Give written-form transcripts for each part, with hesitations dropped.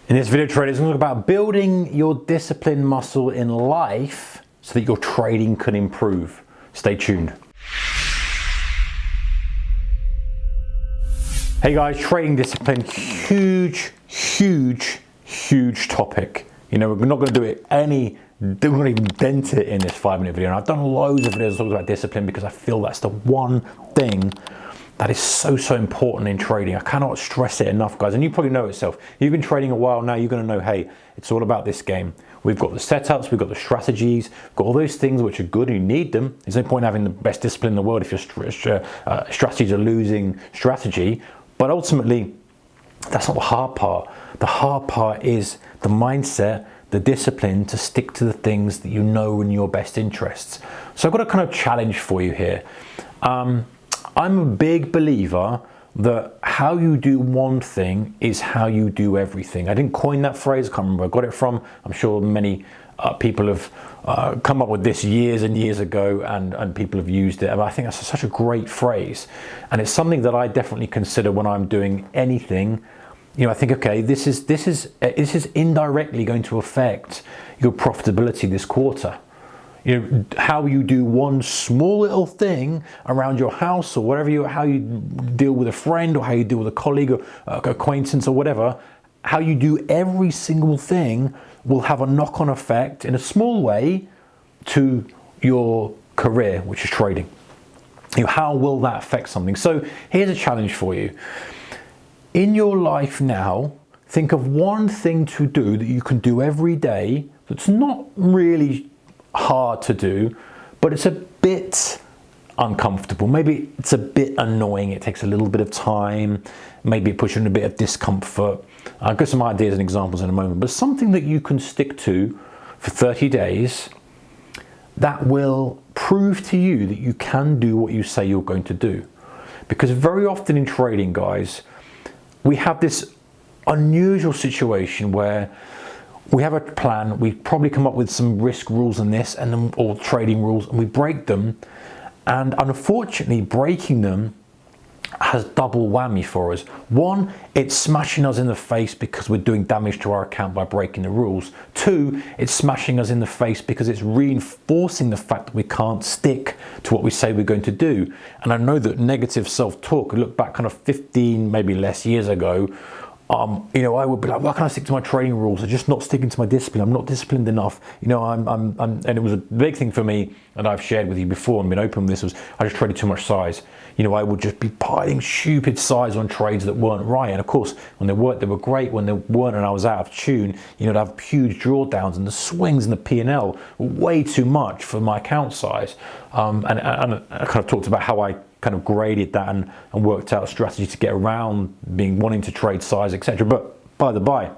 In this video, traders, we're going to talk about building your discipline muscle in life so that your trading can improve. Stay tuned. Hey guys, trading discipline, huge topic. You know, we're not going to do it we're not even dent it in this 5-minute video. And I've done loads of videos talking about discipline because I feel that's the one thing that is so important in trading. I cannot stress it enough, guys. And you probably know it yourself. You've been trading a while now, you're going to know, hey, it's all about this game. We've got the setups, we've got the strategies, we've got all those things which are good and you need them. There's no point in having the best discipline in the world if your strategies are losing strategy. But ultimately, that's not the hard part. The hard part is the mindset, the discipline to stick to the things that you know in your best interests. So I've got a kind of challenge for you here. I'm a big believer that how you do one thing is how you do everything. I didn't coin that phrase, I can't remember where I got it from. I'm sure many people have come up with this years and years ago and people have used it. But I think that's such a great phrase. And it's something that I definitely consider when I'm doing anything. You know, I think, okay, this is indirectly going to affect your profitability this quarter. You know, how you do one small little thing around your house or whatever how you deal with a friend or how you deal with a colleague or acquaintance or whatever, how you do every single thing will have a knock-on effect in a small way to your career, which is trading. You know, how will that affect something? So here's a challenge for you. In your life now, think of one thing to do that you can do every day that's not really hard to do, but it's a bit uncomfortable. Maybe it's a bit annoying. It takes a little bit of time. Maybe it puts you in a bit of discomfort. I'll give some ideas and examples in a moment, but something that you can stick to for 30 days that will prove to you that you can do what you say you're going to do. Because very often in trading, guys, we have this unusual situation where we have a plan, we probably come up with some risk rules in this and then, or trading rules, and we break them. And unfortunately, breaking them has double whammy for us. One, it's smashing us in the face because we're doing damage to our account by breaking the rules. Two, it's smashing us in the face because it's reinforcing the fact that we can't stick to what we say we're going to do. And I know that negative self-talk, look back kind of 15, maybe less years ago, you know, I would be like, why can't I stick to my trading rules? I'm just not sticking to my discipline. I'm not disciplined enough. You know, and it was a big thing for me, and I've shared with you before and been open with this, was I just traded too much size. You know, I would just be piling stupid size on trades that weren't right. And of course, when they worked, they were great. When they weren't and I was out of tune, you know, I'd have huge drawdowns, and the swings in the P&L were way too much for my account size. And I kind of talked about how I kind of graded that and worked out a strategy to get around wanting to trade size, etc. But by the by,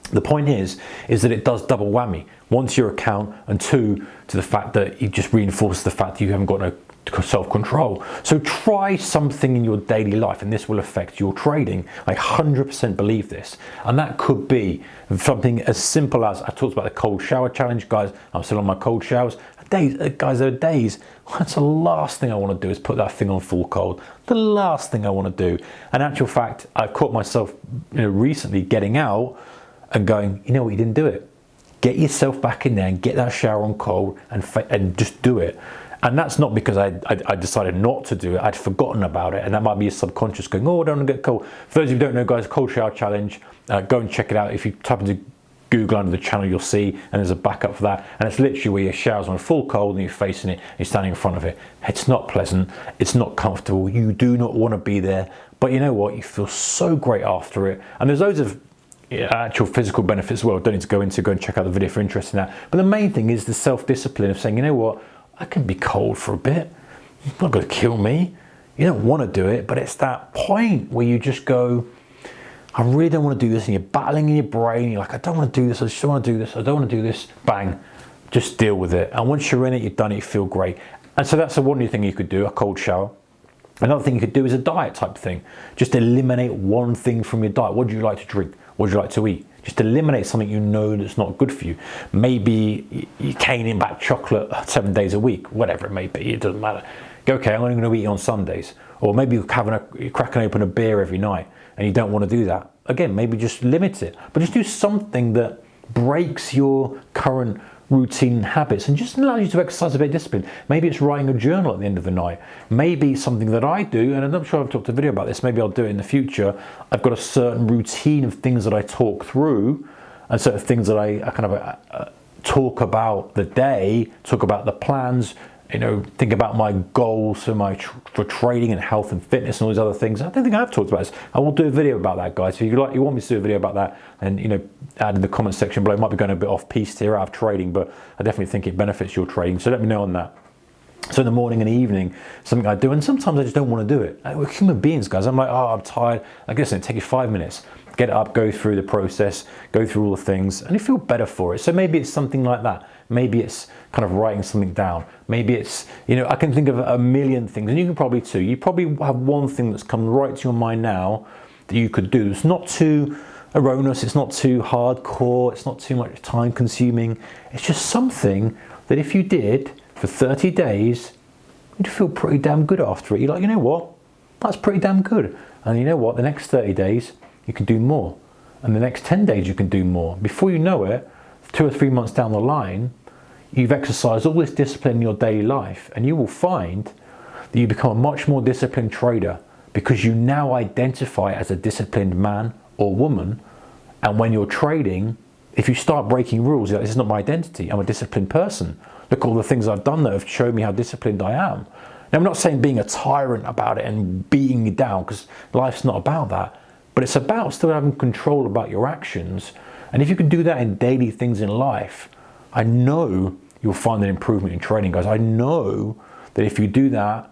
the point is that it does double whammy. One, to your account, and two, to the fact that it just reinforces the fact that you haven't got no self-control. So try something in your daily life and this will affect your trading. I 100% believe this. And that could be something as simple as, I talked about the cold shower challenge, guys. I'm still on my cold showers. Guys, there are days, that's the last thing I want to do is put that thing on full cold. The last thing I want to do. And in actual fact, I've caught myself, you know, recently getting out and going, you know what, you didn't do it. Get yourself back in there and get that shower on cold and just do it. And that's not because I decided not to do it. I'd forgotten about it, and that might be a subconscious going, oh, I don't want to get cold. For those of you who don't know, guys, cold shower challenge, go and check it out. If you type into Google under the channel, you'll see, and there's a backup for that. And it's literally where your shower's on full cold and you're facing it, and you're standing in front of it. It's not pleasant, it's not comfortable. You do not want to be there, but you know what? You feel so great after it. And there's loads of actual physical benefits as well. Don't need to go and check out the video if you're interested in that. But the main thing is the self-discipline of saying, you know what? I can be cold for a bit. It's not going to kill me. You don't want to do it, but it's that point where you just go, I really don't want to do this, and you're battling in your brain. You're like, I don't want to do this. I just want to do this. I don't want to do this. Bang. Just deal with it. And once you're in it, you've done it, you feel great. And so that's the one new thing you could do, a cold shower. Another thing you could do is a diet type thing. Just eliminate one thing from your diet. What do you like to drink? What do you like to eat? Just eliminate something you know that's not good for you. Maybe you're caning back chocolate 7 days a week, whatever it may be, it doesn't matter. Go, okay, I'm only going to eat on Sundays. Or maybe you're cracking open a beer every night and you don't want to do that. again, maybe just limit it, but just do something that breaks your current routine habits and just allows you to exercise a bit of discipline. Maybe it's writing a journal at the end of the night. Maybe something that I do, and I'm not sure I've talked a video about this, maybe I'll do it in the future. I've got a certain routine of things that I talk through and certain things that I kind of talk about the day, talk about the plans, you know, think about my goals for trading and health and fitness and all these other things. I don't think I've talked about this. I will do a video about that, guys. If you want me to do a video about that, and you know, add in the comment section below. I might be going a bit off piste here out of trading, but I definitely think it benefits your trading. So let me know on that. So in the morning and evening, something I do, and sometimes I just don't want to do it. We're human beings, guys. I'm like, oh, I'm tired. I guess it'll take you 5 minutes. Get it up, go through the process, go through all the things, and you feel better for it. So maybe it's something like that. Maybe it's kind of writing something down. Maybe it's, you know, I can think of a million things, and you can probably too. You probably have one thing that's come right to your mind now that you could do. It's not too erroneous, it's not too hardcore, it's not too much time consuming. It's just something that if you did for 30 days, you'd feel pretty damn good after it. You're like, you know what? That's pretty damn good. And you know what? The next 30 days, you can do more. And the next 10 days, you can do more. Before you know it, 2 or 3 months down the line, you've exercised all this discipline in your daily life, and you will find that you become a much more disciplined trader because you now identify as a disciplined man or woman. And when you're trading, if you start breaking rules, you're like, this is not my identity. I'm a disciplined person. Look at all the things I've done that have shown me how disciplined I am. Now, I'm not saying being a tyrant about it and beating me down, because life's not about that. But it's about still having control about your actions. And if you can do that in daily things in life, I know you'll find an improvement in trading, guys. I know that if you do that,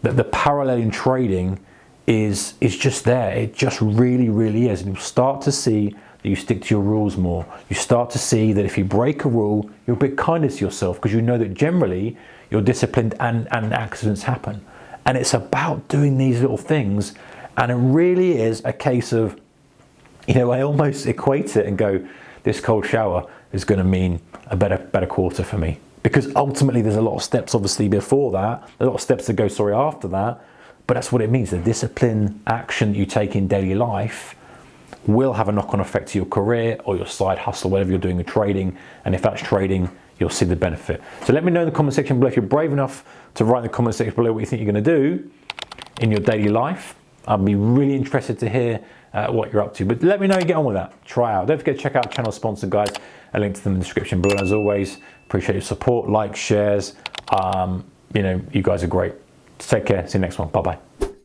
that the parallel in trading is just there. It just really, really is. And you'll start to see that you stick to your rules more. You start to see that if you break a rule, you're a bit kinder to yourself because you know that generally you're disciplined and accidents happen. And it's about doing these little things. And it really is a case of, you know, I almost equate it and go, this cold shower is going to mean a better quarter for me. Because ultimately there's a lot of steps obviously before that, a lot of steps to go, after that. But that's what it means. The discipline action that you take in daily life will have a knock-on effect to your career or your side hustle, whatever you're doing with trading. And if that's trading, you'll see the benefit. So let me know in the comment section below if you're brave enough to write in the comment section below what you think you're going to do in your daily life. I'd be really interested to hear what you're up to. But let me know how you get on with that. Try out. Don't forget to check out channel sponsor, guys. A link to them in the description below. And as always, appreciate your support, likes, shares. You know, you guys are great. Take care. See you next one. Bye-bye.